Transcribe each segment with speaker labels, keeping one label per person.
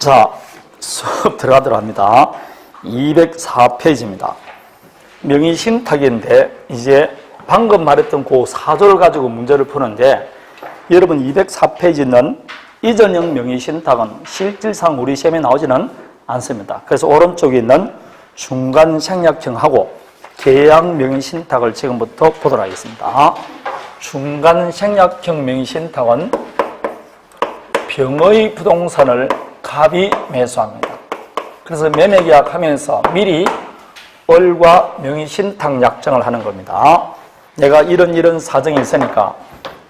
Speaker 1: 자, 수업 들어가도록 합니다. 204페이지입니다. 명의신탁인데 이제 방금 말했던 그 사조를 가지고 문제를 푸는데 여러분 204페이지는 이전형 명의신탁은 실질상 우리 시험에 나오지는 않습니다. 그래서 오른쪽에 있는 중간 생략형하고 계약 명의신탁을 지금부터 보도록 하겠습니다. 중간 생략형 명의신탁은 병의 부동산을 갑이 매수합니다. 그래서 매매계약 하면서 미리 을과 명의신탁 약정을 하는 겁니다. 내가 이런 사정이 있으니까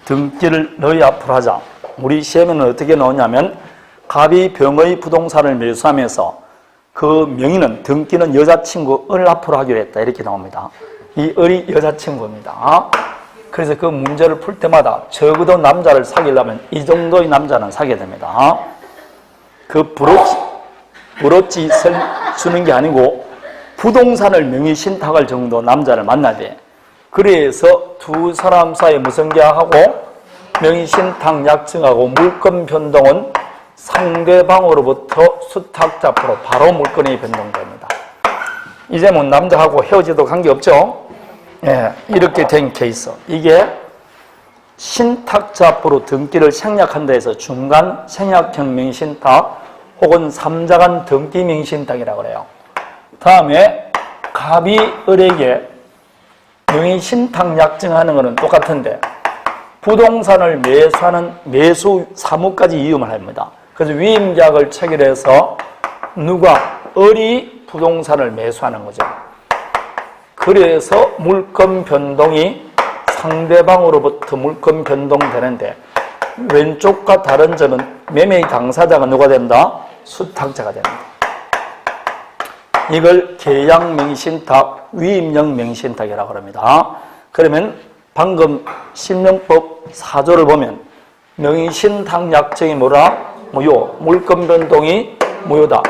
Speaker 1: 등기를 너희 앞으로 하자. 우리 시험에는 어떻게 나오냐면 갑이 병의 부동산을 매수하면서 그 명의는 등기는 여자친구 을 앞으로 하기로 했다. 이렇게 나옵니다. 이 을이 여자친구입니다. 그래서 그 문제를 풀 때마다 적어도 남자를 사귀려면 이 정도의 남자는 사귀어야 됩니다. 그 브로치를 주는 게 아니고 부동산을 명의신탁할 정도 남자를 만나야 돼. 그래서 두 사람 사이에 무슨 계약하고 명의신탁 약정하고 물건 변동은 상대방으로부터 수탁자 앞으로 바로 물건이 변동됩니다. 이제 뭐 남자하고 헤어져도 관계없죠? 예, 이렇게 된 케이스. 이게 신탁자 앞으로 등기를 생략한다 해서 중간 생략형 명의신탁 혹은 3자간 등기 명의신탁이라고 그래요. 다음에 갑이 을에게 명의신탁 약정하는 것은 똑같은데 부동산을 매수하는 매수 사무까지 이음을 합니다. 그래서 위임계약을 체결해서 누가 을이 부동산을 매수하는 거죠. 그래서 물건 변동이 상대방으로부터 물건 변동되는데 왼쪽과 다른 점은 매매의 당사자가 누가 된다? 수탁자가 됩니다. 이걸 계약 명의신탁, 위임형 명의신탁이라고 합니다. 그러면 방금 신명법 4조를 보면 명의신탁 약정이 뭐라? 무효. 물건 변동이 무효다.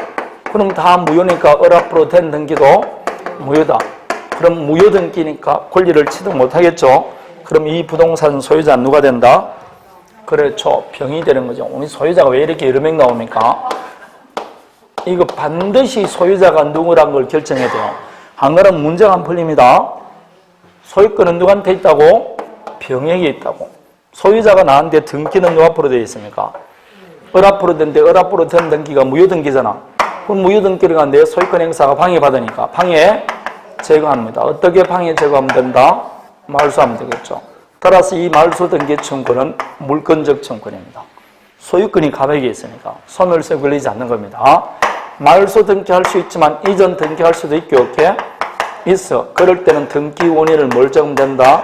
Speaker 1: 그럼 다 무효니까 을 앞으로 된 등기도 무효다. 그럼 무효 등기니까 권리를 취득 못하겠죠. 그럼 이 부동산 소유자는 누가 된다? 그렇죠. 병이 되는 거죠. 우리 소유자가 왜 이렇게 여러 명 나옵니까? 이거 반드시 소유자가 누구란 걸 결정해야 돼요. 안 그러면 문제가 안 풀립니다. 소유권은 누구한테 있다고? 병에게 있다고. 소유자가 나한테 등기는 누구 앞으로 되어 있습니까? 을 앞으로 된데 을 앞으로 된 등기가 무효 등기잖아. 그럼 무효 등기가 내 소유권 행사가 방해받으니까 방해 제거합니다. 어떻게 방해 제거하면 된다? 말소하면 되겠죠. 따라서 이 말소 등기 청구는 물권적 청구입니다. 소유권이 갑에게 있으니까 소멸세 걸리지 않는 겁니다. 말소 등기할 수 있지만 이전 등기할 수도 있게 없게 있어. 그럴 때는 등기 원인을 뭘 적으면 된다?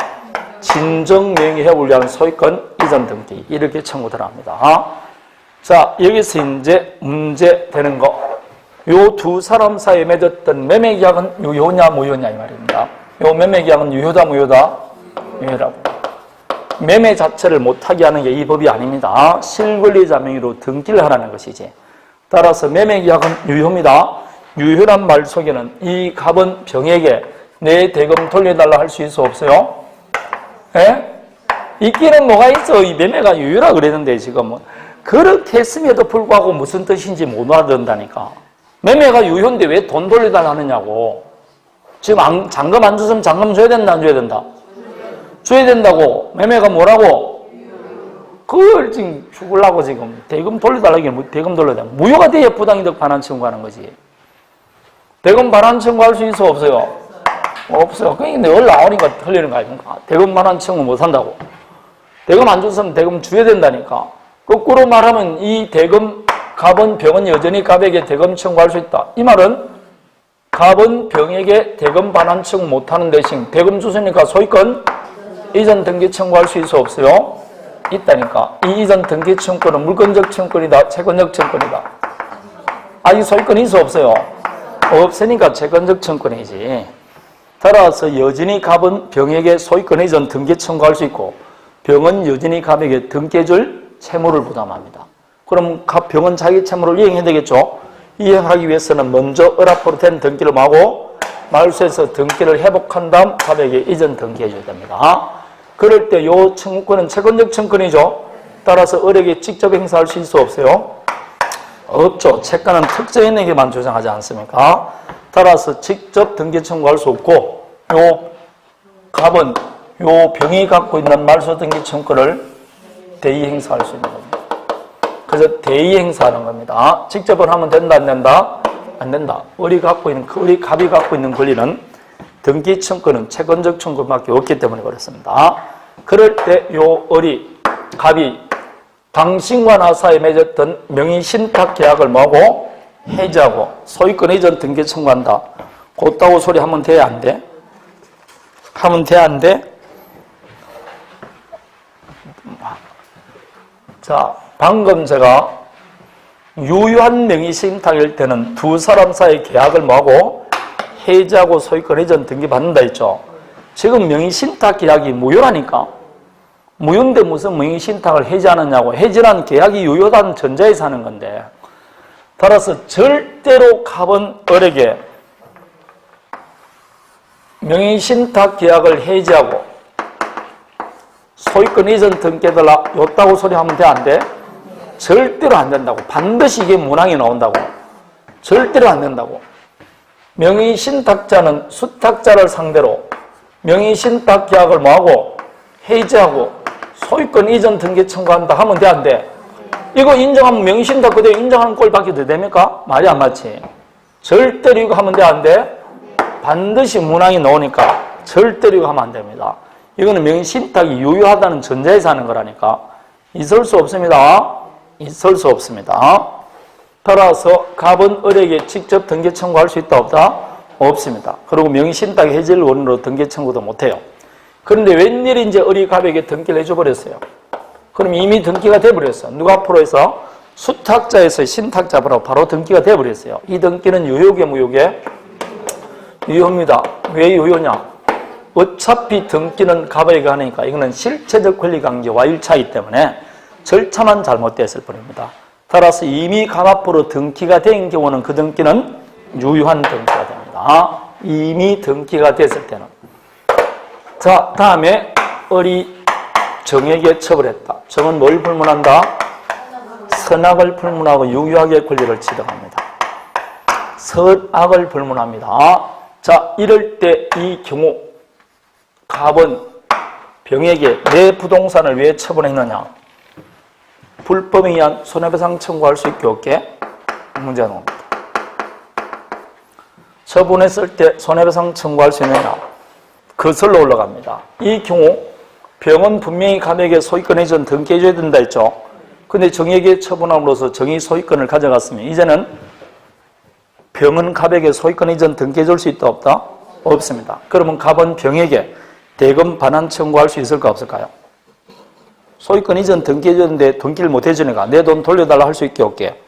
Speaker 1: 진정 명의회복을 위한 소유권 이전 등기 이렇게 청구 들어갑니다. 자, 여기서 이제 문제 되는 거. 요 두 사람 사이에 맺었던 매매계약은 유효냐 무효냐 이 말입니다. 요 매매계약은 유효다 무효다? 유효라고. 매매 자체를 못하게 하는 게 이 법이 아닙니다. 실권리자 명의로 등기를 하라는 것이지. 따라서 매매계약은 유효입니다. 유효란 말 속에는 이 갑은 병에게 내 대금 돌려달라 할 수 있어 없어요? 예? 있기는 뭐가 있어. 이 매매가 유효라 그랬는데 지금은. 그렇게 했음에도 불구하고 무슨 뜻인지 못 알아듣는다니까. 매매가 유효인데 왜 돈 돌려달라 하느냐고. 지금 잔금 안 줬으면 잔금 줘야 된다 안 줘야 된다? 줘야 된다고. 매매가 뭐라고? 그걸 지금 죽으려고 지금 대금 돌려달라고 대금 돌려달라. 무효가 돼야 부당이득 반환 청구하는 거지. 대금 반환 청구할 수 있어 없어요? 없어요. 그러니까 늘 나오니까 틀리는 거 아닙니까? 대금 반환 청구 못 한다고. 대금 안 줬으면 대금 줘야 된다니까. 거꾸로 말하면 이 대금 갑은 병은 여전히 갑에게 대금 청구할 수 있다. 이 말은 갑은 병에게 대금 반환 청구 못하는 대신 대금 줬으니까 소유권 이전 등기 청구할 수 있어 없어요? 있다니까. 이 이전 등기 청구는 물권적 청구이다 채권적 청구이다. 이 소유권이 있어 없어요? 없으니까 채권적 청구이지. 따라서 여전히 갑은 병에게 소유권 이전 등기 청구할 수 있고 병은 여전히 갑에게 등기해줄 채무를 부담합니다. 그럼 병은 자기 채무를 이행해야 되겠죠? 이행하기 위해서는 먼저 을 앞으로 된 등기를 하고 말소에서 등기를 회복한 다음 갑에게 이전 등기해 줘야 됩니다. 그럴 때 요 청구권은 채권적 청구권이죠. 따라서 을에게 직접 행사할 수 있어 없어요? 없죠. 채권은 특정인에게만 조정하지 않습니까? 따라서 직접 등기 청구할 수 없고, 요 갑은 요 병이 갖고 있는 말소 등기 청구를 대의 행사할 수 있는 겁니다. 그래서 대의 행사하는 겁니다. 직접은 하면 된다, 안 된다? 안 된다. 을이 갖고 있는, 을이 갑이 갖고 있는 권리는 등기 청구는 채권적 청구밖에 없기 때문에 그렇습니다. 그럴 때 요 을이, 갑이 당신과 나 사이에 맺었던 명의신탁 계약을 뭐하고 해지하고 소유권 이전 등기 청구한다. 곧다고 소리 하면 돼, 안 돼? 하면 돼, 안 돼? 자, 방금 제가 유효한 명의신탁일 때는 두 사람 사이 계약을 뭐하고 해지하고 소유권 이전 등기 받는다 했죠. 지금 명의신탁 계약이 무효라니까. 무효인데 무슨 명의신탁을 해지하느냐고. 해지라는 계약이 유효한 전제에서 하는 건데, 따라서 절대로 갑은 을에게 명의신탁 계약을 해지하고 소유권 이전 등기해달라 요따고 소리 하면 돼, 안 돼? 절대로 안 된다고. 반드시 이게 문항이 나온다고. 절대로 안 된다고. 명의신탁자는 수탁자를 상대로 명의신탁 계약을 뭐하고 해지하고 소유권 이전 등기 청구한다 하면 돼, 안 돼? 이거 인정하면 명의신탁 그대로 인정하는 꼴 받게 됩니까? 말이 안 맞지? 절대로 이거 하면 돼, 안 돼? 반드시 문항이 나오니까 절대로 이거 하면 안 됩니다. 이거는 명의신탁이 유효하다는 전제에서 하는 거라니까. 있을 수 없습니다. 있을 수 없습니다. 따라서 갑은 을에게 직접 등기 청구할 수 있다, 없다? 없습니다. 그리고 명의신탁 해지를 원인으로 등기 청구도 못해요. 그런데 웬일인지 을이 갑에게 등기를 해줘버렸어요. 그럼 이미 등기가 돼버렸어요. 누가 앞으로 해서? 수탁자에서 신탁자로 바로 등기가 돼버렸어요. 이 등기는 유효게 무효게? 유효입니다. 왜 유효냐? 어차피 등기는 갑에게 하니까 이거는 실체적 권리관계와 일치하기 때문에 절차만 잘못됐을 뿐입니다. 따라서 이미 갑 앞으로 등기가 된 경우는 그 등기는 유효한 등기가 됩니다. 이미 등기가 됐을 때는. 자, 다음에 을이 정에게 처벌했다. 정은 뭘 불문한다? 선악을 불문하고 유효하게 권리를 취득합니다. 선악을 불문합니다. 자, 이럴 때 이 경우 갑은 병에게 내 부동산을 왜 처분했느냐? 불법에 의한 손해배상 청구할 수 있게 없게 문제가 나옵니다. 처분했을 때 손해배상 청구할 수 있느냐? 거슬러 올라갑니다. 이 경우 병은 분명히 갑에게 소유권 이전 등기해줘야 된다 했죠. 근데 정에게 처분함으로써 정이 소유권을 가져갔으면 이제는 병은 갑에게 소유권 이전 등기해줄 수 있다, 없다? 없습니다. 그러면 갑은 병에게 대금 반환 청구할 수 있을까, 없을까요? 소유권 이전 등기해줬는데 등기를 못 해주니까 내 돈 돌려달라 할 수 있게 없게.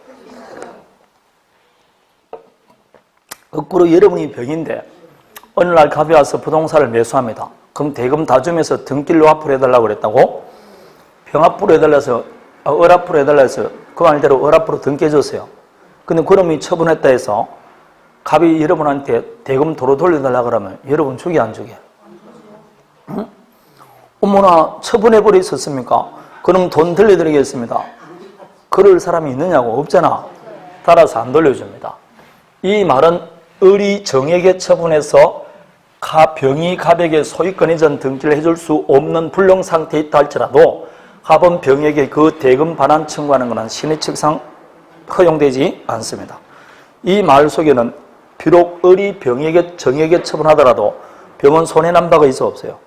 Speaker 1: 거꾸로 여러분이 병인데 어느 날 갑이 와서 부동산을 매수합니다. 그럼 대금 다 주면서 등기를 앞으로 해달라고 그랬다고? 병 앞으로 해달라서, 을 앞으로 해달라 해서 그 말대로 을 앞으로 등기해줬어요. 근데 그놈이 처분했다 해서 갑이 여러분한테 대금 도로 돌려달라 그러면 여러분 주게 안 주게? 응? 어머나 처분해버리셨습니까? 그럼 돈 돌려드리겠습니다. 그럴 사람이 있느냐고? 없잖아. 따라서 안 돌려줍니다. 이 말은 을이 정에게 처분해서 병이 갑에게 소유권 이전 등기를 해줄 수 없는 불능 상태에 있다 할지라도 갑은 병에게 그 대금 반환 청구하는 것은 신의 측상 허용되지 않습니다. 이 말 속에는 비록 을이 병에게 정에게 처분하더라도 병은 손해난 바가 있어 없어요?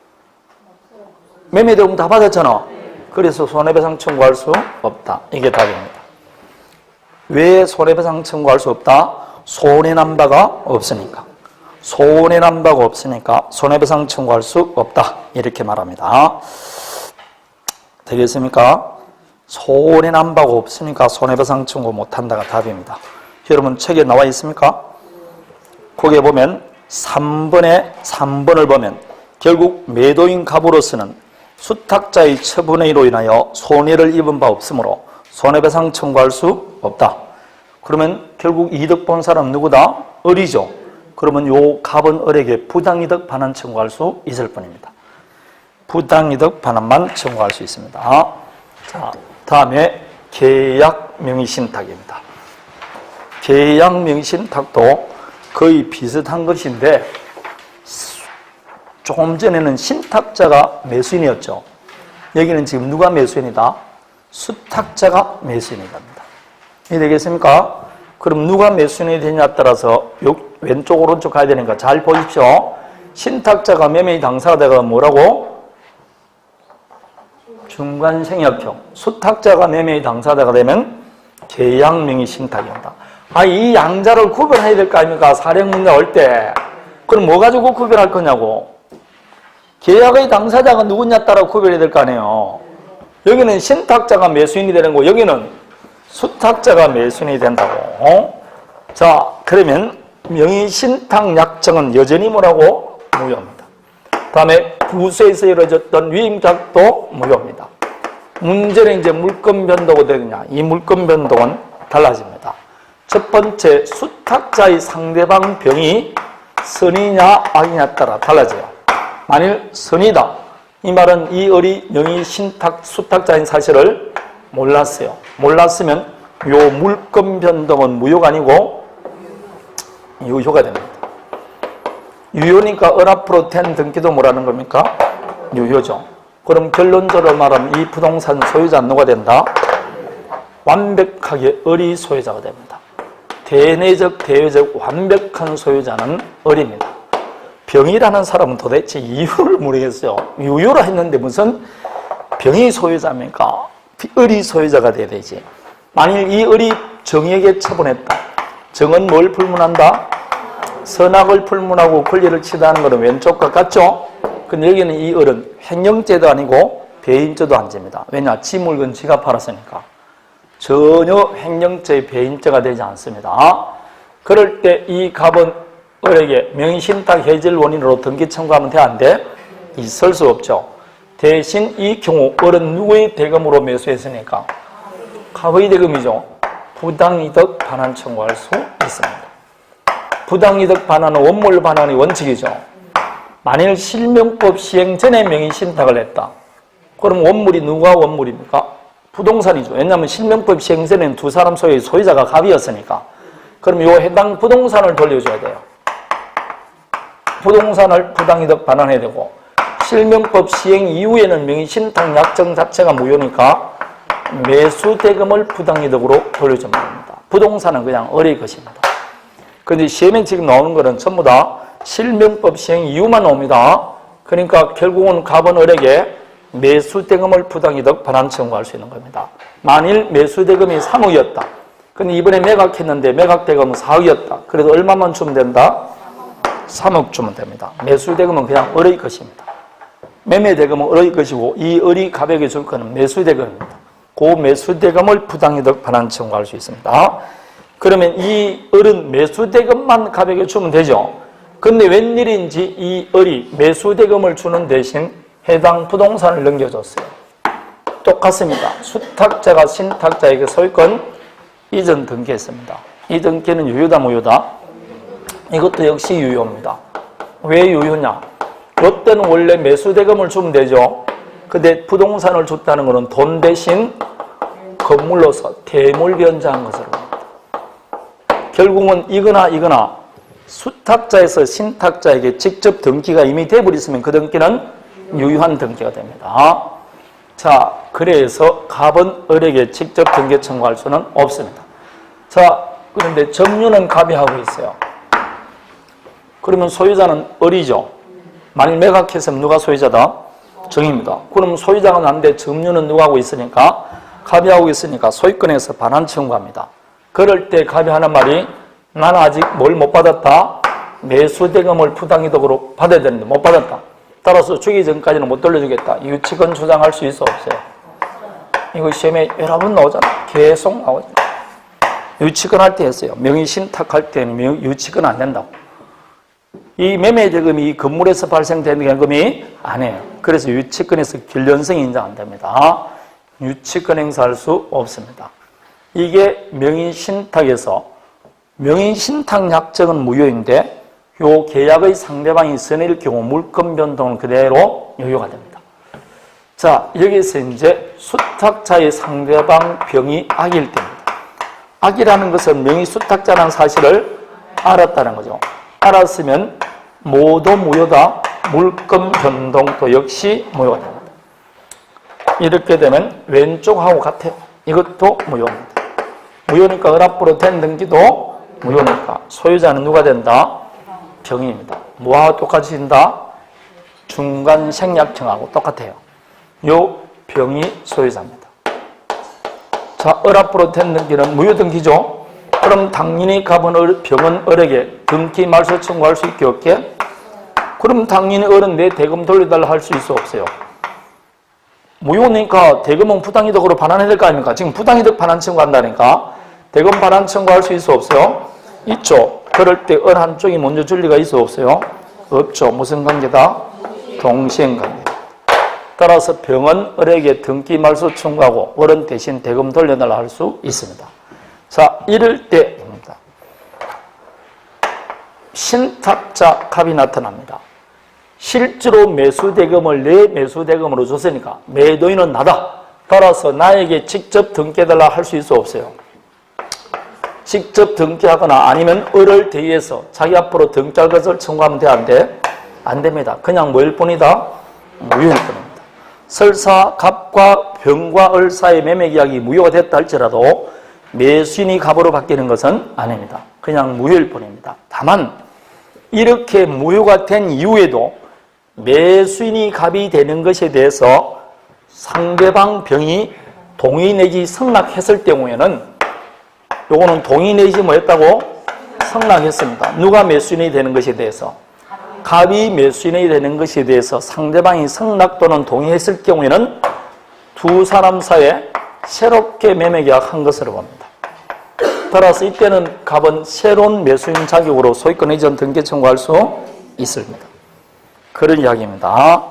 Speaker 1: 매매대금 다 받았잖아. 그래서 손해배상 청구할 수 없다. 이게 답입니다. 왜 손해배상 청구할 수 없다? 손해난 바가 없으니까. 손해난 바가 없으니까 손해배상 청구할 수 없다. 이렇게 말합니다. 되겠습니까? 손해난 바가 없으니까 손해배상 청구 못한다가 답입니다. 여러분 책에 나와 있습니까? 거기에 보면 3번을 보면 결국 매도인 갑으로서는 수탁자의 처분에 인하여 손해를 입은 바 없으므로 손해배상 청구할 수 없다. 그러면 결국 이득 본 사람 누구다? 을이죠. 그러면 요 갑은 을에게 부당이득 반환 청구할 수 있을 뿐입니다. 부당이득 반환만 청구할 수 있습니다. 자, 다음에 계약 명의신탁입니다. 계약 명의신탁도 거의 비슷한 것인데 조금 전에는 신탁자가 매수인이었죠. 여기는 지금 누가 매수인이다? 수탁자가 매수인이 됩니다. 이해되겠습니까? 그럼 누가 매수인이 되냐에 따라서 왼쪽 오른쪽 가야 되니까 잘 보십시오. 신탁자가 매매 당사가 되가 뭐라고? 중간생략형. 수탁자가 매매 당사자가 되면 계약명의 신탁이 온다. 이 양자를 구별해야 될 거 아닙니까? 사령 문제 올 때. 그럼 뭐 가지고 구별할 거냐고? 계약의 당사자가 누구냐 따라 구별해야 될 거 아니에요. 여기는 신탁자가 매수인이 되는 거, 여기는 수탁자가 매수인이 된다고. 자, 그러면 명의신탁 약정은 여전히 뭐라고? 무효입니다. 다음에 부수에서 이루어졌던 위임작도 무효입니다. 문제는 이제 물권 변동이 되느냐? 이 물권 변동은 달라집니다. 첫 번째, 수탁자의 상대방 병이 선이냐 악이냐에 따라 달라져요. 만일 선이다, 이 말은 이 을이 명의 신탁 수탁자인 사실을 몰랐어요. 몰랐으면 요 물권 변동은 무효가 아니고 유효가 됩니다. 유효니까 을 앞으로 된 등기도 뭐라는 겁니까? 유효죠. 그럼 결론적으로 말하면 이 부동산 소유자는 누가 된다? 완벽하게 을이 소유자가 됩니다. 대내적, 대외적 완벽한 소유자는 을입니다. 병이라는 사람은 도대체 이유를 모르겠어요. 유효라 했는데 무슨 병이 소유자입니까? 을이 소유자가 돼야 되지. 만일 이 을이 정에게 처분했다. 정은 뭘 불문한다? 선악을 불문하고 권리를 취하는 것은 왼쪽과 같죠? 근데 여기는 이 을은 횡령죄도 아니고 배임죄도 안 집니다. 왜냐? 지 물건 지가 팔았으니까. 전혀 횡령죄의 배임죄가 되지 않습니다. 그럴 때 이 갑은 을에게 명의신탁 해지를 원인으로 등기 청구하면 돼, 안 돼? 있을 수 없죠. 대신 이 경우 을은 누구의 대금으로 매수했으니까? 갑의 대금이죠. 부당이득 반환 청구할 수 있습니다. 부당이득 반환은 원물 반환의 원칙이죠. 만일 실명법 시행 전에 명의신탁을 했다. 그럼 원물이 누가 원물입니까? 부동산이죠. 왜냐하면 실명법 시행 전에는 두 사람 소유의 소유자가 갑이었으니까. 그럼 이 해당 부동산을 돌려줘야 돼요. 부동산을 부당이득 반환해야 되고, 실명법 시행 이후에는 명의신탁 약정 자체가 무효니까 매수대금을 부당이득으로 돌려주면 됩니다. 부동산은 그냥 을의 것입니다. 그런데 시험에 지금 나오는 거는 전부 다 실명법 시행 이후만 나옵니다. 그러니까 결국은 갑은 을에게 매수대금을 부당이득 반환 청구할 수 있는 겁니다. 만일 매수대금이 3억이었다. 근데 이번에 매각했는데 매각대금은 4억이었다. 그래도 얼마만 주면 된다? 3억 주면 됩니다. 매수대금은 그냥 을의 것입니다. 매매대금은 을의 것이고 이 을이 갑에게 줄 거는 매수대금입니다. 그 매수대금을 부당이득 반환 청구할 수 있습니다. 그러면 이 을은 매수대금만 갑에게 주면 되죠. 근데 웬일인지 이 을이 매수대금을 주는 대신 해당 부동산을 넘겨줬어요. 똑같습니다. 수탁자가 신탁자에게 소유권 이전 등기했습니다. 이 등기는 유효다 무효다? 이것도 역시 유효입니다. 왜 유효냐? 이때는 원래 매수대금을 주면 되죠. 근데 부동산을 줬다는 것은 돈 대신 건물로서 대물변제한 것으로 합니다. 결국은 이거나 수탁자에서 신탁자에게 직접 등기가 이미 돼버렸으면 그 등기는 유효한 등기가 됩니다. 자, 그래서 갑은 을에게 직접 등기 청구할 수는 없습니다. 자, 그런데 점유는 갑이 하고 있어요. 그러면 소유자는 을이죠. 만일 매각했으면 누가 소유자다? 정입니다. 그럼 소유자가 난데 점유는 누가 하고 있으니까? 갑이 하고 있으니까 소유권에서 반환 청구합니다. 그럴 때 갑이 하는 말이 나는 아직 뭘 못 받았다? 매수대금을 부당이득으로 받아야 되는데 못 받았다. 따라서 주기 전까지는 못 돌려주겠다. 유치권 주장할 수 있어 없어요? 이거 시험에 여러 번 나오잖아. 계속 나오잖아. 유치권 할 때 했어요. 명의신탁할 때는 유치권 안 된다고. 이 매매대금이 이 건물에서 발생되는 현금이 아니에요. 그래서 유치권에서 길련성이 인정 안 됩니다. 유치권 행사할 수 없습니다. 이게 명의신탁에서 명의신탁 약정은 무효인데 요 계약의 상대방이 선일 경우 물권 변동은 그대로 유효가 됩니다. 자, 여기서 이제 수탁자의 상대방 병이 악일 때입니다. 악이라는 것은 명의수탁자라는 사실을 알았다는 거죠. 알았으면 모두 무효다. 물권 변동도 역시 무효가 됩니다. 이렇게 되면 왼쪽하고 같아요. 이것도 무효입니다. 무효니까 을합부로 된 등기도 무효니까 소유자는 누가 된다? 병입니다. 뭐와 똑같이 된다? 중간 생략청하고 똑같아요. 요 병이 소유자입니다. 자, 을합부로 된 등기는 무효 등기죠. 그럼 당연히 병은 을에게 등기 말소 청구할 수 있게 없게? 그럼 당연히 을은 내 대금 돌려달라 할 수 있어 없어요? 무효니까 대금은 부당이득으로 반환해야 될 거 아닙니까? 지금 부당이득 반환 청구한다니까 대금 반환 청구할 수 있어 없어요? 있죠. 그럴 때 을 한쪽이 먼저 줄 리가 있어 없어요? 없죠. 무슨 관계다? 동시행 관계. 따라서 병은 을에게 등기 말소 청구하고 을은 대신 대금 돌려달라 할 수 있습니다. 자, 이럴 때입니다. 신탁자 갑이 나타납니다. 실제로 매수대금을 내 매수대금으로 줬으니까 매도인은 나다. 따라서 나에게 직접 등기해달라 할 수 있어 없어요? 직접 등기하거나 아니면 을을 대의해서 자기 앞으로 등기할 것을 청구하면 돼? 안 돼? 안 됩니다. 그냥 뭐일 뿐이다? 무효일 뿐입니다. 설사 갑과 병과 을 사이의 매매계약이 무효가 됐다 할지라도 매수인이 갑으로 바뀌는 것은 아닙니다. 그냥 무효일 뿐입니다. 다만 이렇게 무효가 된 이후에도 매수인이 갑이 되는 것에 대해서 상대방 병이 동의 내지 승낙했을 경우에는 요거는 동의 내지 뭐했다고? 승낙했습니다. 누가 매수인이 되는 것에 대해서? 갑이 매수인이 되는 것에 대해서 상대방이 승낙 또는 동의했을 경우에는 두 사람 사이에 새롭게 매매계약한 것으로 봅니다. 따라서 이때는 갑은 새로운 매수인 자격으로 소유권 이전 등기 청구할 수 있습니다. 그런 이야기입니다.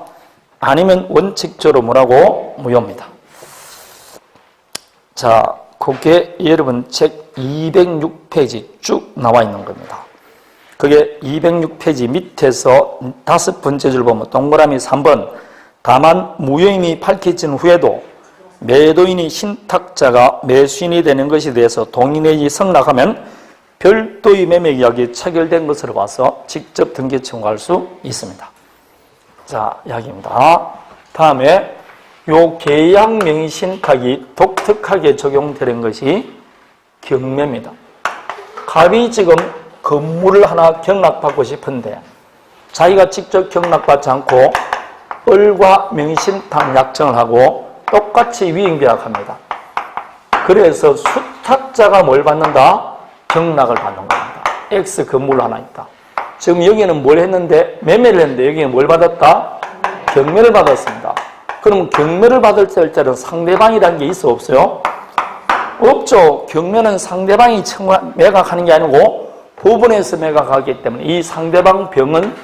Speaker 1: 아니면 원칙적으로 뭐라고? 무효입니다. 자, 그게 여러분 책 206페이지 쭉 나와 있는 겁니다. 그게 206페이지 밑에서 5번째 줄 보면 동그라미 3번 다만 무효임이 밝혀진 후에도 매도인이 신탁자가 매수인이 되는 것에 대해서 동의 내지 승낙하면 별도의 매매계약이 체결된 것으로 봐서 직접 등기 청구할 수 있습니다. 자, 이야기입니다. 다음에 요 계약 명의 신탁이 독특하게 적용되는 것이 경매입니다. 갑이 지금 건물을 하나 경락받고 싶은데 자기가 직접 경락받지 않고 을과 명의 신탁 약정을 하고 똑같이 위임계약합니다. 그래서 수탁자가 뭘 받는다? 경락을 받는 겁니다. X 건물 하나 있다. 지금 여기는 뭘 했는데? 매매를 했는데 여기는 뭘 받았다? 경매를 받았습니다. 그럼 경매를 받을 때는 상대방이라는 게 있어 없어요? 없죠. 경매는 상대방이 매각하는 게 아니고 법원에서 매각하기 때문에 이 상대방 병은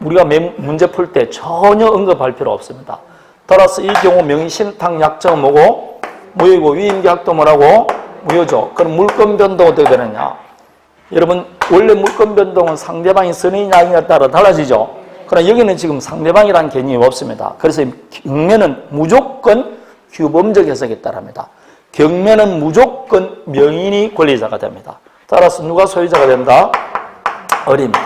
Speaker 1: 우리가 문제 풀 때 전혀 언급할 필요 없습니다. 따라서 이 경우 명의신탁 약정은 뭐고? 무효이고 위임계약도 뭐라고? 무효죠. 그럼 물권 변동은 어떻게 되느냐? 여러분 원래 물권 변동은 상대방이 선의냐에 따라 달라지죠. 그러나 여기는 지금 상대방이라는 개념이 없습니다. 그래서 경매는 무조건 규범적 해석에 따릅니다. 경매는 무조건 명인이 권리자가 됩니다. 따라서 누가 소유자가 된다? 을입니다.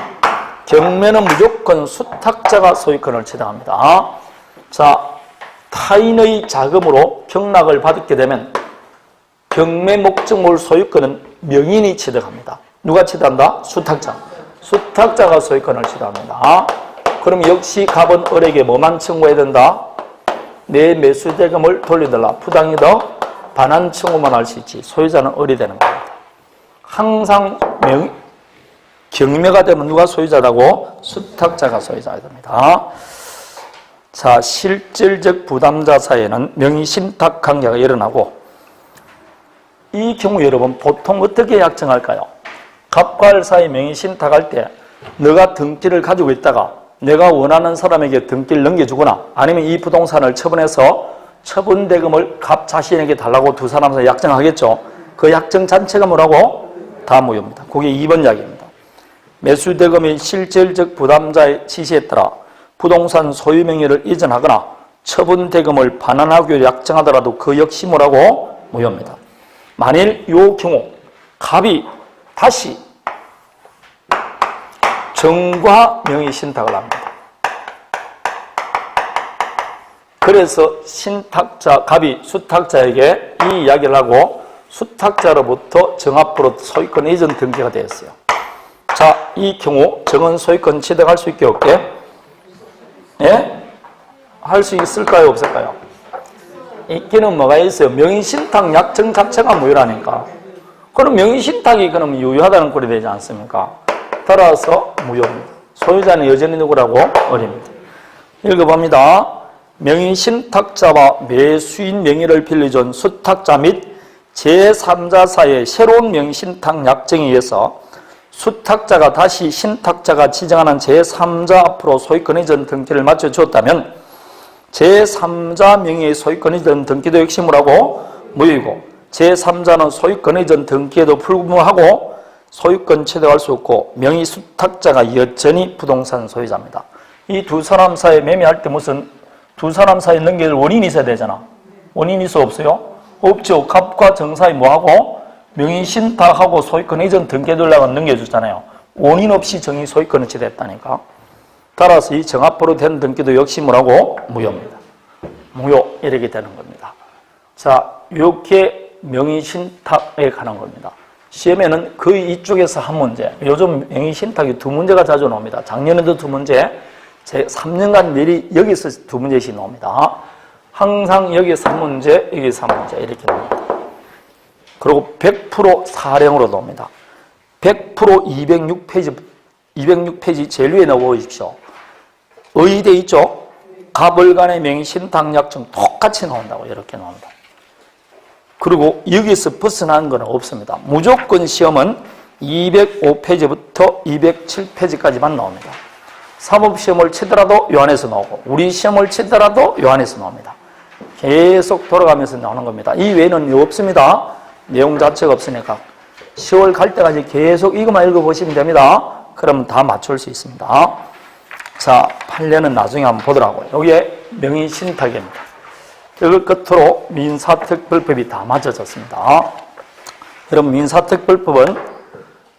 Speaker 1: 경매는 무조건 수탁자가 소유권을 취득합니다. 자, 타인의 자금으로 경락을 받게 되면 경매 목적물 소유권은 명인이 취득합니다. 누가 취득한다? 수탁자. 수탁자가 소유권을 취득합니다. 그럼 역시 갑은 을에게 뭐만 청구해야 된다? 내 매수대금을 돌려달라. 부당이득 반환 청구만 할 수 있지. 소유자는 을이 되는 겁니다. 항상 경매가 되면 누가 소유자라고? 수탁자가 소유자가 됩니다. 자, 실질적 부담자 사이에는 명의신탁 관계가 일어나고 이 경우 여러분 보통 어떻게 약정할까요? 갑과 을 사이 명의신탁할 때 너가 등기를 가지고 있다가 내가 원하는 사람에게 등기를 넘겨주거나 아니면 이 부동산을 처분해서 처분대금을 갑 자신에게 달라고 두 사람 사이 약정하겠죠. 그 약정 자체가 뭐라고? 다 무효입니다. 그게 2번 이야기입니다. 매수대금의 실질적 부담자의 지시에 따라 부동산 소유 명의를 이전하거나 처분대금을 반환하기로 약정하더라도 그 역시 뭐라고? 무효입니다. 만일 요 경우 갑이 다시 정과 명의신탁을 합니다. 그래서 신탁자, 갑이 수탁자에게 이 이야기를 하고 수탁자로부터 정 앞으로 소유권 이전 등기가 되었어요. 자, 이 경우 정은 소유권 취득할 수 있게 없게? 예? 할 수 있을까요? 없을까요? 있기는 뭐가 있어요? 명의신탁 약정 자체가 무효라니까. 그럼 명의신탁이 그럼 유효하다는 꼴이 되지 않습니까? 따라서 무효입니다. 소유자는 여전히 누구라고? 어립니다. 읽어봅니다. 명의신탁자와 매수인 명의를 빌려준 수탁자 및 제3자 사이의 새로운 명의신탁 약정에 의해서 수탁자가 다시 신탁자가 지정하는 제3자 앞으로 소유권 이전 등기를 마쳐주었다면 제3자 명의의 소유권 이전 등기도 역시 뭐라고? 무효이고 제3자는 소유권 이전 등기에도 불구하고 소유권 취득할 수 없고 명의 수탁자가 여전히 부동산 소유자입니다. 이 두 사람 사이에 매매할 때 무슨 두 사람 사이에 넘길 원인이 있어야 되잖아. 원인이 있어 없어요? 없죠. 갑과 정 사이 뭐하고? 명의신탁하고 소유권 이전 등기해두려고 넘겨주잖아요. 원인 없이 정의 소유권을 취득했다니까. 따라서 이 정 앞으로 된 등기도 역시 뭐라고? 무효입니다. 무효 이렇게 되는 겁니다. 자, 이렇게 명의신탁에 관한 겁니다. 시험에는 거의 이쪽에서 한 문제, 요즘 명의신탁이 두 문제가 자주 나옵니다. 작년에도 두 문제, 제 3년간 미리 여기서 두 문제씩 나옵니다. 항상 여기서 한 문제, 여기서 한 문제 이렇게 나옵니다. 그리고 100% 사령으로 나옵니다. 100% 206페이지 제일 위에 넣어보십시오. 의대 있죠? 갑을간의 명의신탁약정 똑같이 나온다고 이렇게 나옵니다. 그리고 여기서 벗어나는 건 없습니다. 무조건 시험은 205페이지부터 207페이지까지만 나옵니다. 사법시험을 치더라도 요 안에서 나오고 우리 시험을 치더라도 요 안에서 나옵니다. 계속 돌아가면서 나오는 겁니다. 이 외에는 없습니다. 내용 자체가 없으니까 10월 갈 때까지 계속 이것만 읽어보시면 됩니다. 그럼 다 맞출 수 있습니다. 자, 판례는 나중에 한번 보더라고요. 여기에 명의신탁입니다. 이걸 끝으로 민사특별법이 다 맞춰졌습니다. 여러분 민사특별법은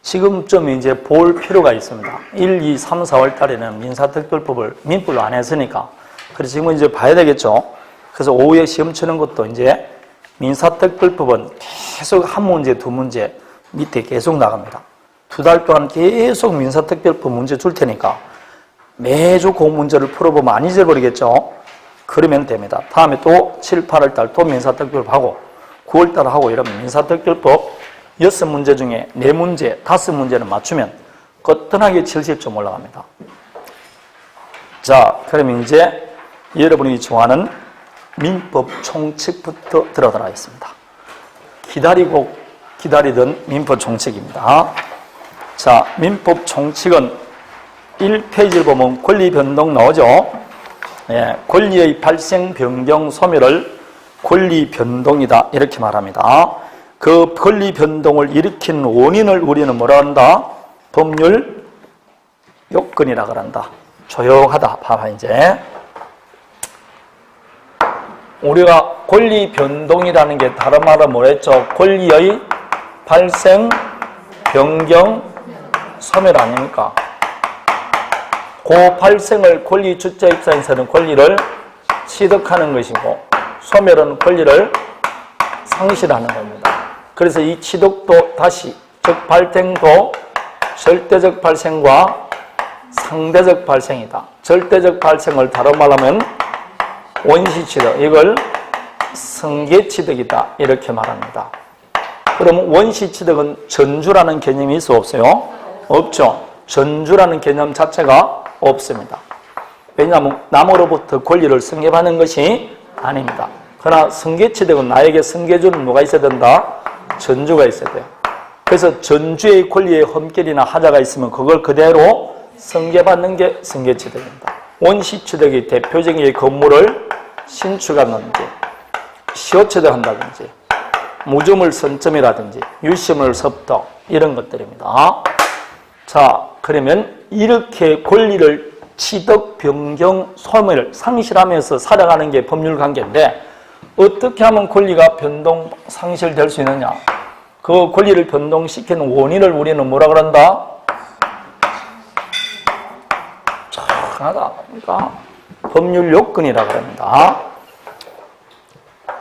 Speaker 1: 지금쯤 이제 볼 필요가 있습니다. 1, 2, 3, 4월 달에는 민사특별법을 민법로 안 했으니까. 그래서 지금은 이제 봐야 되겠죠. 그래서 오후에 시험 치는 것도 이제 민사특별법은 계속 한 문제, 두 문제 밑에 계속 나갑니다. 2달 동안 계속 민사특별법 문제 줄 테니까 매주 그 문제를 풀어보면 안 잊어버리겠죠. 그러면 됩니다. 다음에 또 7, 8월 달 또 민사특별법 하고 9월 달 하고 이러면 민사특별법 6문제 중에 4문제, 5문제는 맞추면 거뜬하게 70점 올라갑니다. 자, 그럼 이제 여러분이 좋아하는 민법 총칙부터 들어가도록 하겠습니다. 기다리던 민법 총칙입니다. 자, 민법 총칙은 1페이지를 보면 권리 변동 나오죠. 예, 권리의 발생, 변경, 소멸을 권리 변동이다 이렇게 말합니다. 그 권리 변동을 일으킨 원인을 우리는 뭐라 한다? 법률 요건이라 그런다. 조용하다. 봐봐 이제. 우리가 권리 변동이라는 게 다른 말로 뭐랬죠? 권리의 발생, 변경, 소멸 아닙니까? 그 발생을 권리 주자 입장에서는 권리를 취득하는 것이고 소멸은 권리를 상실하는 겁니다. 그래서 이 취득도 다시 즉 발생도 절대적 발생과 상대적 발생이다. 절대적 발생을 다른 말로 하면 원시취득, 이걸 승계취득이다 이렇게 말합니다. 그러면 원시취득은 전주라는 개념이 있어 없어요? 없죠. 전주라는 개념 자체가 없습니다. 왜냐하면 남으로부터 권리를 승계받는 것이 아닙니다. 그러나 승계취득은 나에게 승계주는 뭐가 있어야 된다? 전주가 있어야 돼요. 그래서 전주의 권리에 흠결이나 하자가 있으면 그걸 그대로 승계받는 게 승계취득입니다. 원시취득의 대표적인 건물을 신축한다든지 시효취득한다든지 무주물 선점이라든지 유시물 섭득 이런 것들입니다. 자, 그러면 이렇게 권리를 취득, 변경, 소멸을 상실하면서 살아가는 게 법률 관계인데 어떻게 하면 권리가 변동 상실될 수 있느냐? 그 권리를 변동시키는 원인을 우리는 뭐라 그런다? 하다. 그러니까 법률 요건이라 그럽니다.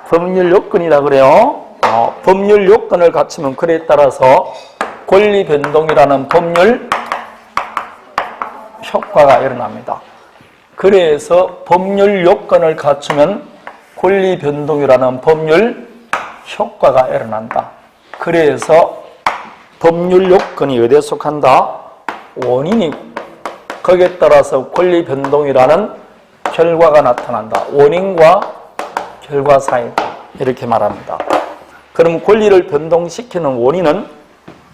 Speaker 1: 법률 요건이라 그래요. 법률 요건을 갖추면 그에 따라서 권리 변동이라는 법률 효과가 일어납니다. 그래서 법률 요건을 갖추면 권리 변동이라는 법률 효과가 일어난다. 그래서 법률 요건이 어디에 속한다? 원인이고 거기에 따라서 권리 변동이라는 결과가 나타난다. 원인과 결과 사이다. 이렇게 말합니다. 그럼 권리를 변동시키는 원인은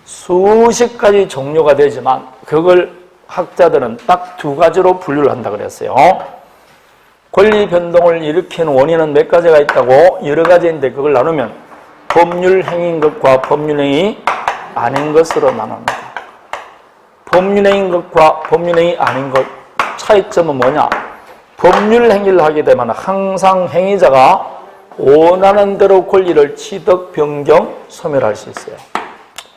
Speaker 1: 수십 가지 종류가 되지만 그걸 학자들은 딱 두 가지로 분류를 한다 그랬어요. 권리 변동을 일으키는 원인은 몇 가지가 있다고? 여러 가지인데 그걸 나누면 법률 행위인 것과 법률 행위 아닌 것으로 나눕니다. 법률 행위인 것과 법률 행위 아닌 것 차이점은 뭐냐? 법률 행위를 하게 되면 항상 행위자가 원하는 대로 권리를 취득, 변경, 소멸할 수 있어요.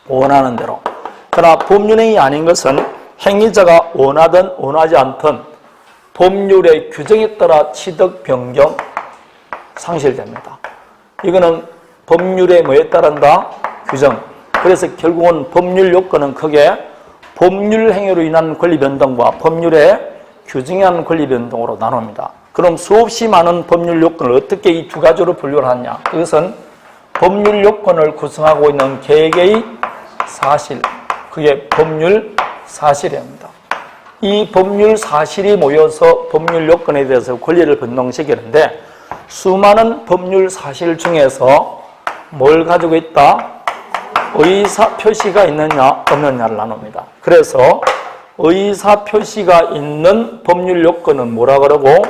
Speaker 1: 원하는 대로. 그러나 법률 행위 아닌 것은 행위자가 원하든 원하지 않든 법률의 규정에 따라 취득, 변경, 상실됩니다. 이거는 법률의 뭐에 따른다? 규정. 그래서 결국은 법률 요건은 크게 법률 행위로 인한 권리 변동과 법률의 규정에 의한 권리 변동으로 나눕니다. 그럼 수없이 많은 법률 요건을 어떻게 이 두 가지로 분류를 하냐? 그것은 법률 요건을 구성하고 있는 개개의 사실, 그게 법률 사실입니다. 이 법률 사실이 모여서 법률 요건에 대해서 권리를 변동시키는데 수많은 법률 사실 중에서 뭘 가지고 있다? 의사 표시가 있느냐 없느냐를 나눕니다. 그래서 의사 표시가 있는 법률 요건은 뭐라 그러고?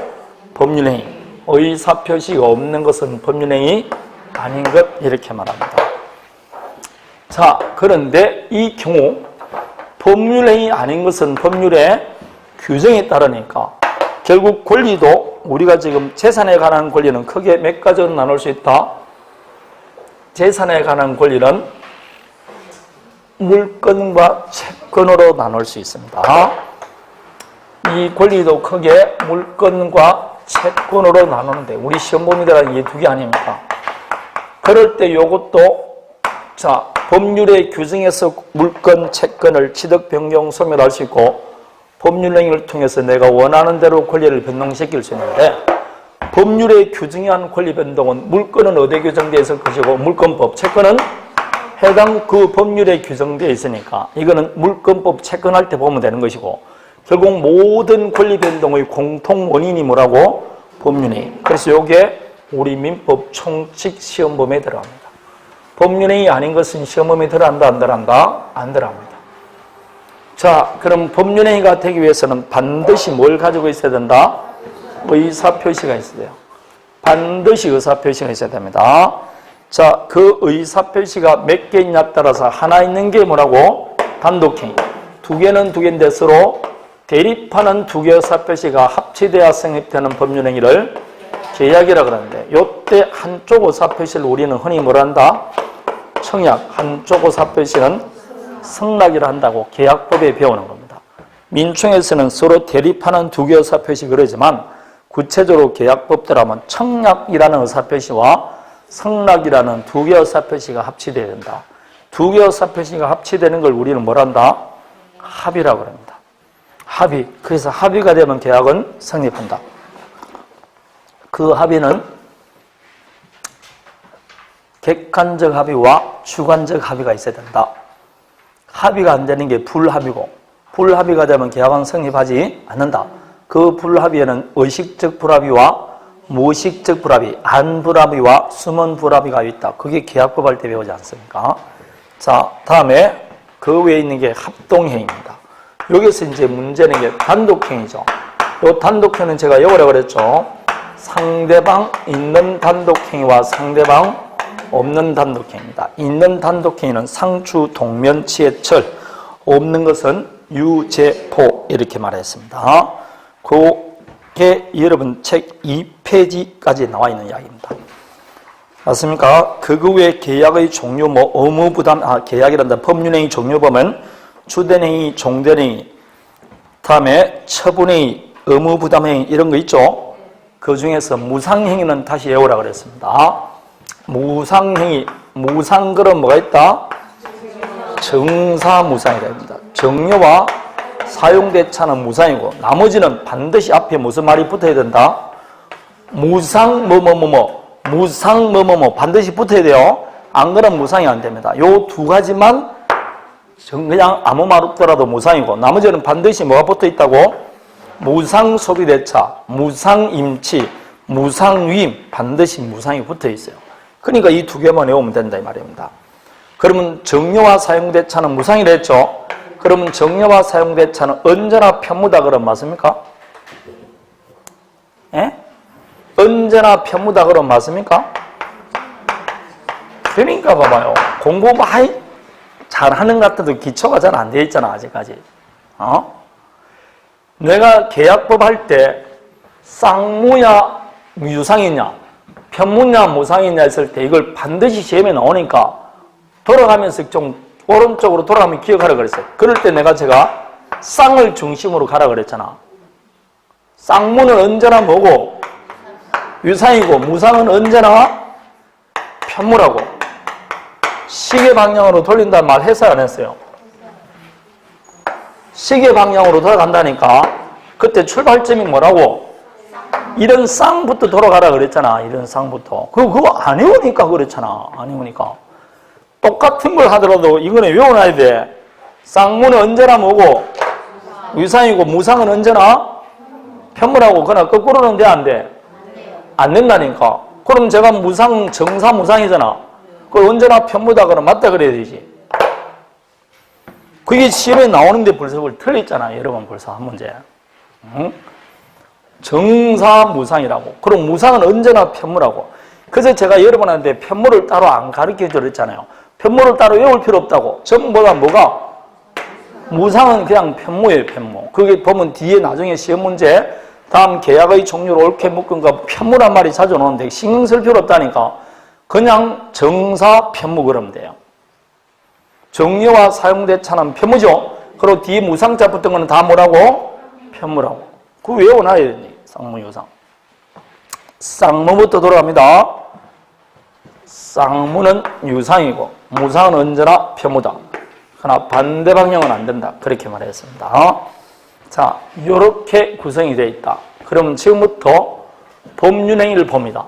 Speaker 1: 법률 행위. 의사 표시가 없는 것은 법률 행위 아닌 것 이렇게 말합니다. 자, 그런데 이 경우 법률 행위 아닌 것은 법률의 규정에 따르니까 결국 권리도 우리가 지금 재산에 관한 권리는 크게 몇 가지로 나눌 수 있다. 재산에 관한 권리는 물건과 채권으로 나눌 수 있습니다. 이 권리도 크게 물건과 채권으로 나누는데 우리 시험 범위대라는 게 두 개 아닙니까? 그럴 때 이것도 자 법률의 규정에서 물건, 채권을 취득, 변경, 소멸할 수 있고 법률 행위를 통해서 내가 원하는 대로 권리를 변동시킬 수 있는데 법률의 규정에 의한 권리 변동은 물건은 어디에 규정되어 있을 것이고 물건법, 채권은 해당 그 법률에 규정되어 있으니까 이거는 물건법 채권할 때 보면 되는 것이고 결국 모든 권리 변동의 공통 원인이 뭐라고? 법률행위. 그래서 이게 우리 민법 총칙 시험 범위에 들어갑니다. 법률행위 아닌 것은 시험 범위에 들어간다 안 들어간다? 안 들어갑니다. 자, 그럼 법률행위가 되기 위해서는 반드시 뭘 가지고 있어야 된다? 의사표시가 있어야 돼요. 반드시 의사표시가 있어야 됩니다. 자, 그 의사표시가 몇 개 있냐에 따라서 하나 있는 게 뭐라고? 단독행위. 두 개는 두 개인데 서로 대립하는 두 개의 의사표시가 합치돼야 성립되는 법률행위를 계약이라 그러는데 이때 한쪽 의사표시를 우리는 흔히 뭐라 한다? 청약. 한쪽 의사표시는 성락이라 한다고 계약법에 배우는 겁니다. 민총에서는 서로 대립하는 두 개의 의사표시 그러지만 구체적으로 계약법대로 하면 청약이라는 의사표시와 성락이라는 두 개의 의사표시가 합치돼야 된다. 두 개의 의사표시가 합치되는 걸 우리는 뭐라 한다? 합의라고 합니다. 합의. 그래서 합의가 되면 계약은 성립한다. 그 합의는 객관적 합의와 주관적 합의가 있어야 된다. 합의가 안 되는 게 불합의고 불합의가 되면 계약은 성립하지 않는다. 그 불합의에는 의식적 불합의와 무의식적 불합의, 안불합의와 숨은 불합의가 있다. 그게 계약법 할 때 배우지 않습니까? 자, 다음에 그 외에 있는 게 합동행위입니다. 여기서 이제 문제는 게 단독행위죠. 이 단독행위는 제가 영어라고 그랬죠. 상대방 있는 단독행위와 상대방 없는 단독행위입니다. 있는 단독행위는 상추, 동면, 치해철, 없는 것은 유제포 이렇게 말했습니다. 그게 여러분 책 2페이지까지 나와 있는 이야기입니다. 맞습니까? 그 외에 계약의 종류, 뭐 의무 부담, 계약이란다. 법률행위 종류 보면 주된행위, 종된행위, 다음에 처분행위, 의무 부담행위 이런 거 있죠. 그 중에서 무상행위는 다시 외우라 그랬습니다. 무상행위, 무상 그럼 뭐가 있다? 정사무상이라 합니다. 정려와 사용대차는 무상이고 나머지는 반드시 앞에 무슨 말이 붙어야 된다? 무상 무상 반드시 붙어야 돼요. 안 그러면 무상이 안 됩니다. 요 두 가지만 그냥 아무 말 없더라도 무상이고 나머지는 반드시 뭐가 붙어 있다고? 무상 소비대차, 무상 임치, 무상 위임 반드시 무상이 붙어 있어요. 그러니까 이 두 개만 외우면 된다 이 말입니다. 그러면 정려와 사용대차는 무상이라 했죠. 그러면 정려와 사용대차는 언제나 편무다 그러면 맞습니까? 예? 언제나 편무다 그러면 맞습니까? 그러니까 봐봐요. 공부 많이 잘하는 것 같아도 기초가 잘 안 돼 있잖아 아직까지. 내가 계약법 할 때 쌍무냐 유상이냐 편무냐 무상이냐 했을 때 이걸 반드시 시험에 나오니까 돌아가면서 좀 오른쪽으로 돌아가면 기억하라 그랬어요. 그럴 때 제가 쌍을 중심으로 가라 그랬잖아. 쌍무는 언제나 뭐고 유상이고 무상은 언제나 편무라고. 시계 방향으로 돌린다는 말 했어요 안 했어요? 시계 방향으로 돌아간다니까 그때 출발점이 뭐라고? 이런 쌍부터 돌아가라 그랬잖아. 이런 쌍부터. 그거 안 외우니까 그렇잖아. 안 외우니까. 똑같은 걸 하더라도 이거는 외워놔야 돼. 쌍무는 언제나 뭐고? 유상이고 무상은 언제나 편무라고. 그러나 거꾸로는 돼 안 돼? 안 된다니까. 그럼 제가 무상 정사 무상이잖아. 그걸 언제나 편무다 그러면 맞다 그래야 되지. 그게 시험에 나오는데 벌써 그걸 틀렸잖아. 여러 번 벌써 한 문제. 응? 정사 무상이라고. 그럼 무상은 언제나 편무라고. 그래서 제가 여러분한테 편무를 따로 안 가르쳐 드렸잖아요. 편무를 따로 외울 필요 없다고. 전부가 뭐가? 무상은 그냥 편무예요, 편무. 그게 보면 뒤에 나중에 시험 문제, 다음 계약의 종류를 옳게 묶은 거 편무란 말이 자주 나오는데 신경 쓸 필요 없다니까. 그냥 정사 편무 그러면 돼요. 정려와 사용대차는 편무죠. 그리고 뒤에 무상자 붙은 거는 다 뭐라고? 편무라고. 그거 외워놔야 되니, 쌍무, 유상. 쌍무부터 돌아갑니다. 쌍무는 유상이고 무상은 언제나 편무다. 그러나 반대 방향은 안 된다. 그렇게 말했습니다. 자, 이렇게 구성이 되어 있다. 그러면 지금부터 법률행위를 봅니다.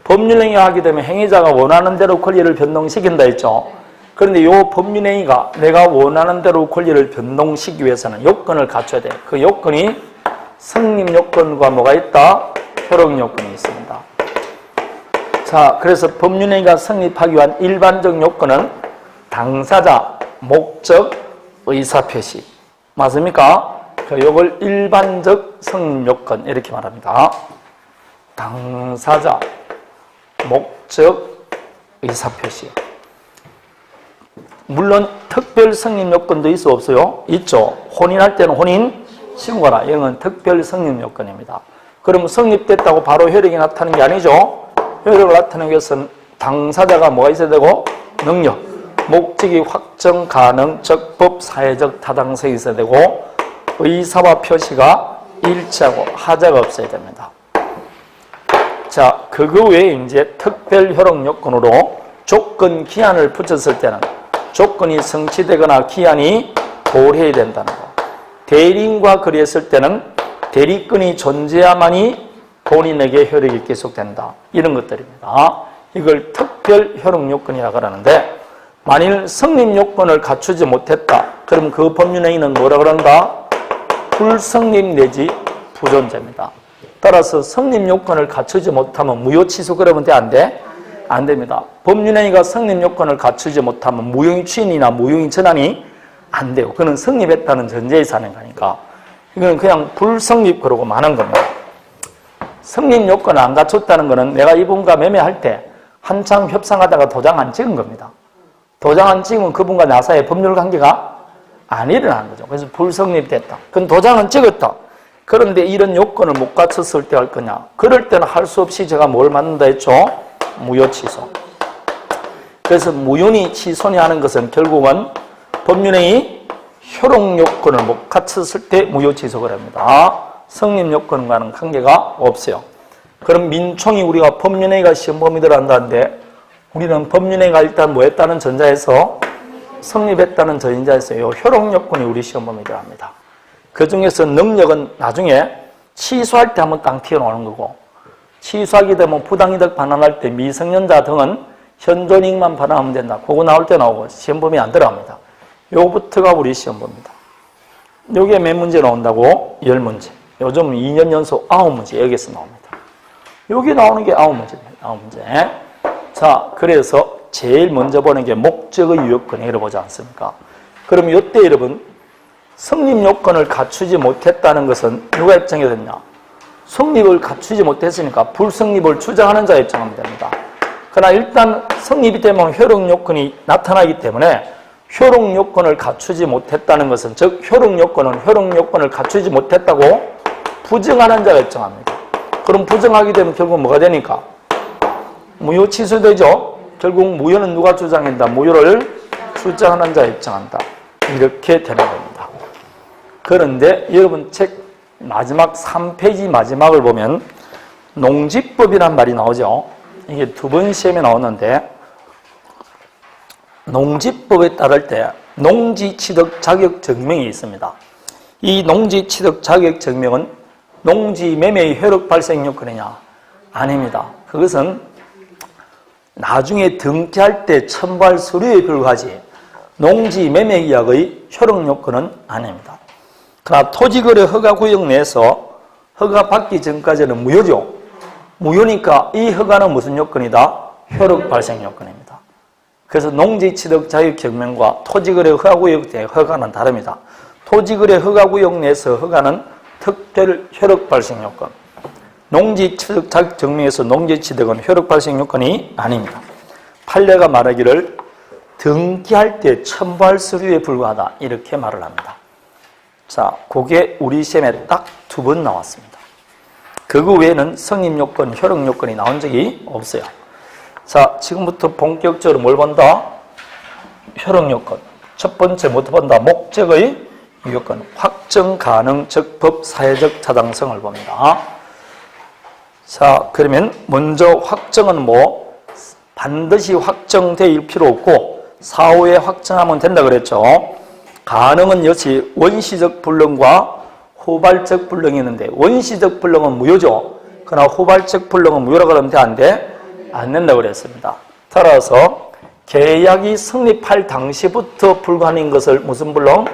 Speaker 1: 법률행위를 하게 되면 행위자가 원하는 대로 권리를 변동시킨다 했죠. 그런데 이 법률행위가 내가 원하는 대로 권리를 변동시키기 위해서는 요건을 갖춰야 돼. 그 요건이 성립요건과 뭐가 있다? 효력요건이 있습니다. 자, 그래서 법률행위가 성립하기 위한 일반적 요건은 당사자, 목적, 의사표시. 맞습니까? 요걸 일반적 성립요건 이렇게 말합니다. 당사자, 목적, 의사표시. 물론 특별 성립요건도 있어 없어요? 있죠. 혼인할 때는 혼인 신고라. 이건 특별 성립요건입니다. 그럼 성립됐다고 바로 효력이 나타나는 게 아니죠. 효력을 나타내기 위해서는 당사자가 뭐가 있어야 되고? 능력. 목적이 확정 가능, 적법, 사회적 타당성이 있어야 되고 의사와 표시가 일치하고 하자가 없어야 됩니다. 자, 그거 외에 이제 특별 효력 요건으로 조건 기한을 붙였을 때는 조건이 성취되거나 기한이 도래해야 된다는 거. 대리인과 거래했을 때는 대리권이 존재해야만이 본인에게 효력이 계속된다. 이런 것들입니다. 이걸 특별 효력 요건이라고 하는데 만일 성립 요건을 갖추지 못했다. 그럼 그 법률행위는 뭐라 그런가? 불성립 내지 부존재입니다. 따라서 성립 요건을 갖추지 못하면 무효 취소 그러면 돼? 안 돼? 안 됩니다. 법률행위가 성립 요건을 갖추지 못하면 무용의 추인이나 무용의 전환이 안 돼요. 그는 성립했다는 전제에서 하는 거니까. 이건 그냥 불성립 그러고 마는 겁니다. 성립 요건을 안 갖췄다는 거는 내가 이분과 매매할 때 한참 협상하다가 도장 안 찍은 겁니다. 도장 안 찍으면 그분과 나 사이에 법률 관계가 안 일어나는 거죠. 그래서 불성립됐다. 그럼 도장은 찍었다. 그런데 이런 요건을 못 갖췄을 때 할 거냐? 그럴 때는 할 수 없이 제가 뭘 맞는다 했죠? 무효 취소. 그래서 무효니 취소니 하는 것은 결국은 법률행위 효력 요건을 못 갖췄을 때 무효 취소가 됩니다. 성립 요건과는 관계가 없어요. 그럼 민총이 우리가 법률행위가 시험 범위들 한다는데 우리는 법률행위가 일단 뭐 했다는 전자에서 성립했다는 전자에서 이 효력 요건이 우리 시험 범위들 합니다. 그 중에서 능력은 나중에 취소할 때 한번 딱 튀어나오는 거고 취소하게 되면 부당이득 반환할 때 미성년자 등은 현존이익만 반환하면 된다. 그거 나올 때 나오고 시험 범위 안 들어갑니다. 요거부터가 우리 시험 범위다. 요게 몇 문제 나온다고? 10문제. 요즘 2년 연속 9문제 여기서 나옵니다. 여기 나오는 게 9문제입니다. 9문제. 자, 그래서 제일 먼저 보는 게 목적의 유효권이라고 보지 않습니까? 그럼 이때 여러분 성립 요건을 갖추지 못했다는 것은 누가 입증해야 되냐? 성립을 갖추지 못했으니까 불성립을 주장하는 자가 입증하면 됩니다. 그러나 일단 성립이 되면 효력 요건이 나타나기 때문에 효력 요건을 갖추지 못했다는 것은 즉 효력 요건은 효력 요건을 갖추지 못했다고 부정하는 자가 입증합니다. 그럼 부정하게 되면 결국 뭐가 되니까? 무효 취소되죠? 결국 무효는 누가 주장한다? 무효를 주장하는 자가 입증한다. 이렇게 되는 겁니다. 그런데 여러분 책 마지막 3페이지 마지막을 보면 농지법이란 말이 나오죠. 이게 2번 시험에 나오는데 농지법에 따를 때 농지취득 자격 증명이 있습니다. 이 농지취득 자격 증명은 농지 매매의 효력 발생 요건이냐? 아닙니다. 그것은 나중에 등기할 때 첨부할 서류에 불과하지 농지 매매 계약의 효력 요건은 아닙니다. 그러나 토지거래 허가구역 내에서 허가받기 전까지는 무효죠. 무효니까 이 허가는 무슨 요건이다? 효력 발생 요건입니다. 그래서 농지취득 자격증명과 토지거래 허가구역 내 허가는 다릅니다. 토지거래 허가구역 내에서 허가는 특별 효력 발생 요건. 농지취득 자격증명에서 농지취득은 효력 발생 요건이 아닙니다. 판례가 말하기를 등기할 때 첨부할 서류에 불과하다 이렇게 말을 합니다. 자, 그게 우리 시험에 딱 2번 나왔습니다. 그거 외에는 성립 요건, 효력 요건이 나온 적이 없어요. 자, 지금부터 본격적으로 뭘 본다? 효력 요건. 첫 번째 뭐부터 본다? 목적의 유효권. 확정 가능 적법 사회적 타당성을 봅니다. 자, 그러면 먼저 확정은 뭐 반드시 확정될 필요 없고 사후에 확정하면 된다 그랬죠. 가능은 역시 원시적 불능과 후발적 불능이 있는데 원시적 불능은 무효죠. 그러나 후발적 불능은 무효라고 하면 돼? 안 돼? 안 된다고 그랬습니다. 따라서 계약이 성립할 당시부터 불가능한 것을 무슨 불능?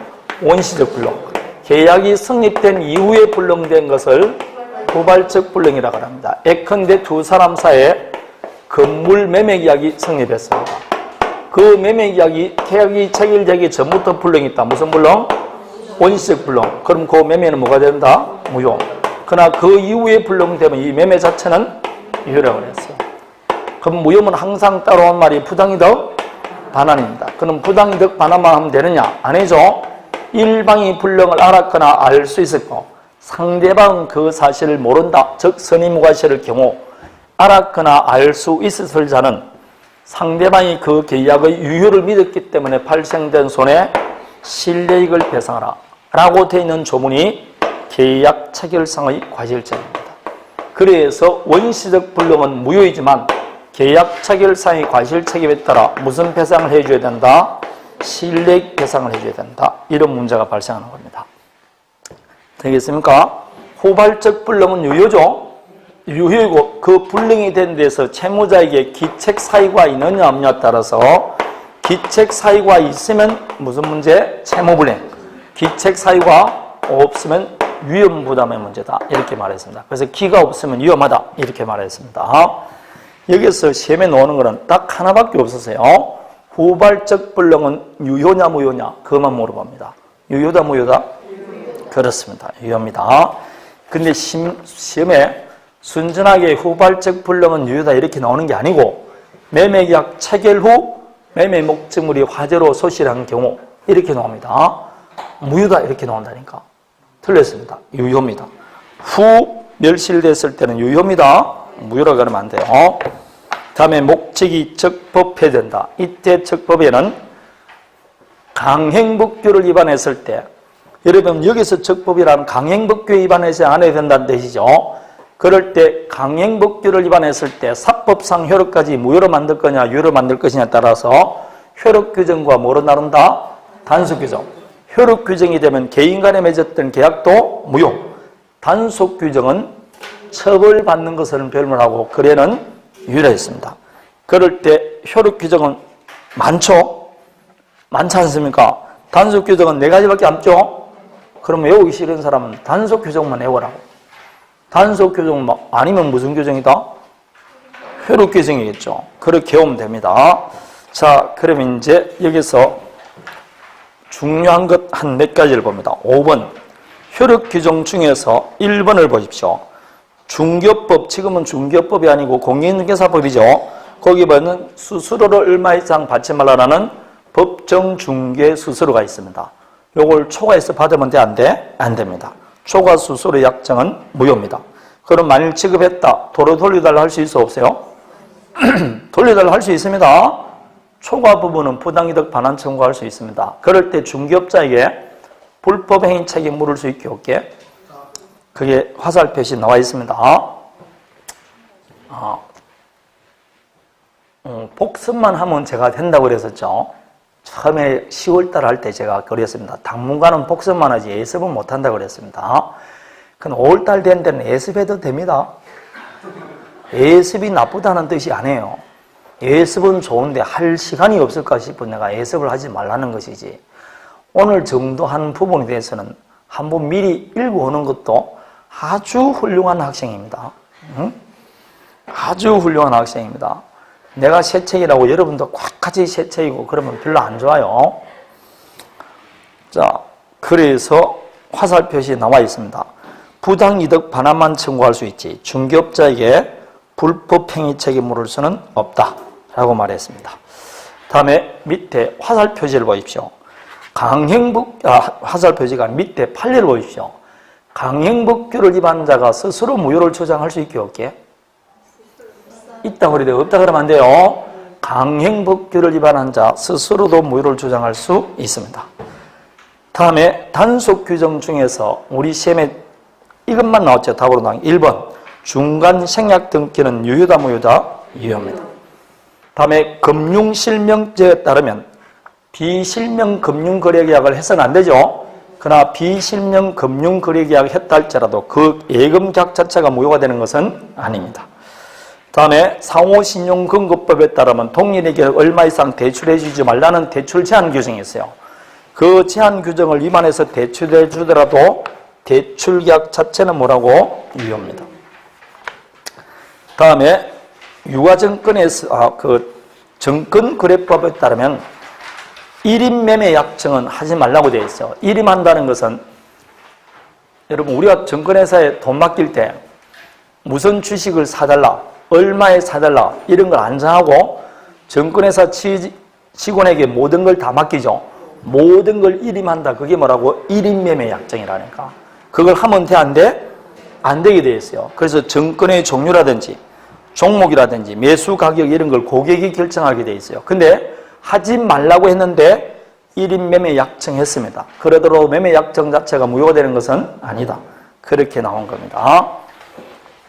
Speaker 1: 원시적 불능. 계약이 성립된 이후에 불능된 것을 후발적 불능이라고 합니다. 예컨대 두 사람 사이에 건물 매매 계약이 성립했습니다. 그 매매 계약이 체결되기 전부터 불능이 있다. 무슨 불능? 원시적 불능. 그럼 그 매매는 뭐가 된다? 무효. 그러나 그 이후에 불능되면 이 매매 자체는 유효라고 했어요. 그럼 무효는 항상 따라온 말이 부당이득 반환입니다. 그럼 부당이득 반환만 하면 되느냐? 아니죠. 일방이 불능을 알았거나 알 수 있었고 상대방은 그 사실을 모른다. 즉 선의무과실의 경우 알았거나 알 수 있었을 자는 상대방이 그 계약의 유효를 믿었기 때문에 발생된 손해 실례익을 배상하라 라고 되어 있는 조문이 계약 체결상의 과실죄입니다. 그래서 원시적 불능은 무효이지만 계약 체결상의 과실책임에 따라 무슨 배상을 해줘야 된다? 실례익 배상을 해줘야 된다. 이런 문제가 발생하는 겁니다. 되겠습니까? 후발적 불능은 유효죠. 유효이고 그 불능이 된 데서 채무자에게 기책 사유가 있느냐 없느냐에 따라서 기책 사유가 있으면 무슨 문제? 채무불이행. 기책 사유가 없으면 위험 부담의 문제다. 이렇게 말했습니다. 그래서 기가 없으면 위험하다. 이렇게 말했습니다. 여기서 시험에 나오는 것은 딱 하나밖에 없었어요. 후발적 불능은 유효냐 무효냐 그것만 물어봅니다. 유효다 무효다? 그렇습니다. 유효입니다. 근데 시험에 순전하게 후발적 불능은 유효다 이렇게 나오는 게 아니고 매매계약 체결 후 매매 목적물이 화재로 소실한 경우 이렇게 나옵니다. 무효다 이렇게 나온다니까. 틀렸습니다. 유효입니다. 후 멸실됐을 때는 유효입니다. 무효라고 하면 안 돼요. 다음에 목적이 적법해야 된다. 이때 적법에는 강행법규를 위반했을 때, 여러분 여기서 적법이라는 강행법규 위반해서 안 해야 된다는 뜻이죠. 그럴 때 강행법규를 위반했을 때 사법상 효력까지 무효로 만들 거냐 유효로 만들 것이냐에 따라서 효력규정과 뭐로 나눈다? 단속규정. 효력규정이 되면 개인 간에 맺었던 계약도 무효. 단속규정은 처벌받는 것을 별문하고 거래는 유효했습니다. 그럴 때 효력규정은 많죠? 많지 않습니까? 단속규정은 4가지밖에 안 없죠? 그럼 외우기 싫은 사람은 단속규정만 외우라고. 단속규정 아니면 무슨 규정이다? 효력규정이겠죠. 그렇게 외우면 됩니다. 자, 그러면 이제 여기서 중요한 것 한 몇 가지를 봅니다. 5번. 효력규정 중에서 1번을 보십시오. 중개업법, 지금은 중개업법이 아니고 공인중개사법이죠. 거기 보면 수수료를 얼마 이상 받지 말라는 법정 중개 수수료가 있습니다. 요걸 초과해서 받으면 돼, 안 돼? 안 됩니다. 초과 수수료 약정은 무효입니다. 그럼 만일 지급했다, 도로 돌려달라 할 수 있어 없어요? 돌려달라 할 수 있습니다. 초과 부분은 부당이득 반환 청구할 수 있습니다. 그럴 때 중개업자에게 불법 행위 책임 물을 수 있게 없게 그게 화살 표시 나와 있습니다. 복습만 하면 제가 된다고 그랬었죠. 처음에 10월달 할 때 제가 그랬습니다. 당분간은 복습만 하지 예습은 못한다고 그랬습니다. 그럼 5월달 된 데는 예습해도 됩니다. 예습이 나쁘다는 뜻이 아니에요. 예습은 좋은데 할 시간이 없을까 싶어 내가 예습을 하지 말라는 것이지. 오늘 정도 한 부분에 대해서는 한번 미리 읽어오는 것도 아주 훌륭한 학생입니다. 응? 아주 훌륭한 학생입니다. 내가 새 책이라고 여러분도 꽉 같이 새 책이고 그러면 별로 안 좋아요. 자, 그래서 화살 표시 나와 있습니다. 부당이득 반환만 청구할 수 있지 중개업자에게 불법 행위 책임 물을 수는 없다 라고 말했습니다. 다음에 밑에 화살 표시를 보십시오. 화살 표시가 밑에 판례를 보십시오. 강행법규를 위반한 자가 스스로 무효를 주장할 수 있게 없게? 있다고 그래도 없다 그러면 안 돼요. 강행법규를 위반한 자 스스로도 무효를 주장할 수 있습니다. 다음에 단속규정 중에서 우리 시험에 이것만 나왔죠. 답으로 나온 1번 중간 생략 등기는 유효다 무효다? 유효입니다. 다음에 금융실명제에 따르면 비실명 금융거래계약을 해서는 안 되죠. 그러나 비실명 금융거래계약을 했다 할지라도 그 예금계약 자체가 무효가 되는 것은 아닙니다. 다음에 상호신용금고법에 따르면 동일에게 얼마 이상 대출해 주지 말라는 대출 제한 규정이 있어요. 그 제한 규정을 위반해서 대출해 주더라도 대출계약 자체는 뭐라고? 유효입니다. 다음에 유가증권에서 정권거래법에 따르면 1인 매매 약정은 하지 말라고 되어 있어요. 1임한다는 것은 여러분 우리가 정권회사에 돈 맡길 때 무슨 주식을 사달라, 얼마에 사달라 이런 걸 안 정하고 정권회사 직원에게 모든 걸 다 맡기죠. 모든 걸 1임한다. 그게 뭐라고? 1인 매매 약정이라니까. 그걸 하면 돼, 안 돼? 안 되게 되어 있어요. 그래서 정권의 종류라든지 종목이라든지 매수 가격 이런 걸 고객이 결정하게 되어 있어요. 근데 하지 말라고 했는데 1인 매매 약정했습니다. 그러더라도 매매 약정 자체가 무효가 되는 것은 아니다. 그렇게 나온 겁니다.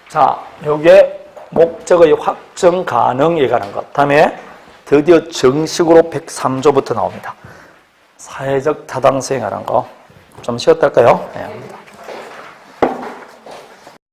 Speaker 1: 자, 요게 목적의 확정 가능에 관한 것. 다음에 드디어 정식으로 103조부터 나옵니다. 사회적 타당성에 관한 거. 좀 쉬었다 할까요? 네, 합니다.